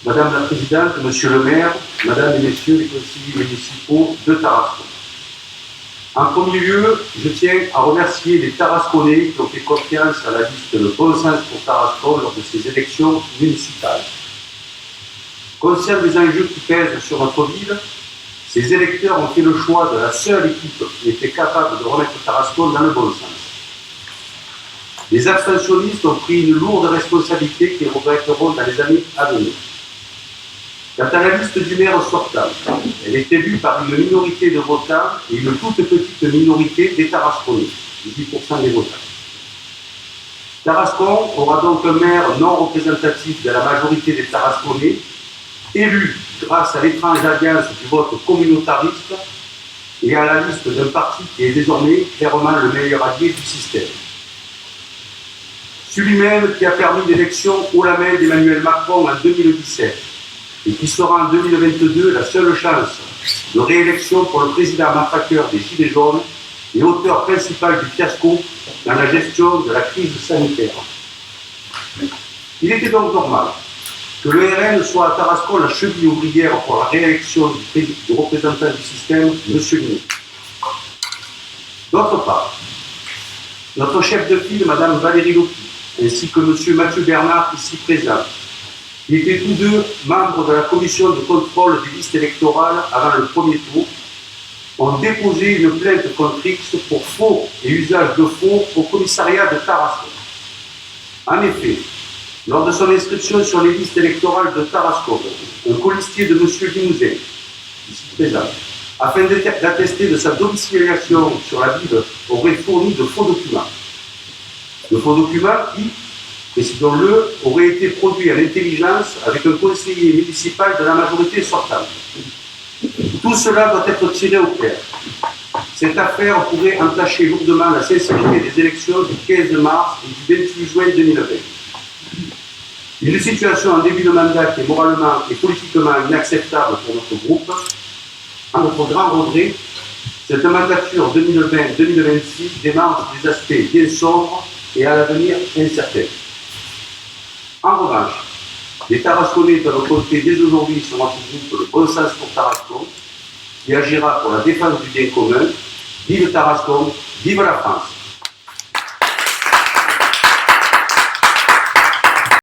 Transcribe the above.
Madame la Présidente, Monsieur le maire, Madame et Messieurs les conseillers municipaux de Tarascon. En premier lieu, je tiens à remercier les Tarasconnais qui ont fait confiance à la liste de Bon Sens pour Tarascon lors de ces élections municipales. Conscients des enjeux qui pèsent sur notre ville, ces électeurs ont fait le choix de la seule équipe qui était capable de remettre Tarascon dans le bon sens. Les abstentionnistes ont pris une lourde responsabilité qu'ils regretteront dans les années à venir. Quant à la liste du maire sortant, elle est élue par une minorité de votants et une toute petite minorité des Tarasconnais, 10% des votants. Tarascon aura donc un maire non représentatif de la majorité des Tarasconnais, élu grâce à l'étrange alliance du vote communautariste et à la liste d'un parti qui est désormais clairement le meilleur allié du système. Celui-même qui a permis l'élection haut la main d'Emmanuel Macron en 2017 et qui sera en 2022 la seule chance de réélection pour le président matraqueur des Gilets jaunes et auteur principal du fiasco dans la gestion de la crise sanitaire. Il était donc normal que le RN soit à Tarascon la cheville ouvrière pour la réélection du représentant du système, M. Guinée. D'autre part, notre chef de file, Mme Valérie Lopi, ainsi que M. Mathieu Bernard, ici présent, qui étaient tous deux membres de la commission de contrôle des listes électorales avant le premier tour, ont déposé une plainte contre X pour faux et usage de faux au commissariat de Tarascon. En effet, lors de son inscription sur les listes électorales de Tarascon, un colistier de M. Limousin, ici présent, afin d'attester de sa domiciliation sur la ville, aurait fourni de faux documents. De faux documents qui, précisons-le, auraient été produits à l'intelligence avec un conseiller municipal de la majorité sortante. Tout cela doit être tiré au clair. Cette affaire pourrait entacher lourdement la sincérité des élections du 15 mars et du 28 juin 2020. Une situation en début de mandat qui est moralement et politiquement inacceptable pour notre groupe. À notre grand regret, cette mandature 2020-2026 démarre des aspects bien sombres et à l'avenir incertain. En revanche, les Tarasconnais peuvent compter dès aujourd'hui sur notre groupe le Bon Sens pour Tarascon, qui agira pour la défense du bien commun. Vive Tarascon, vive la France!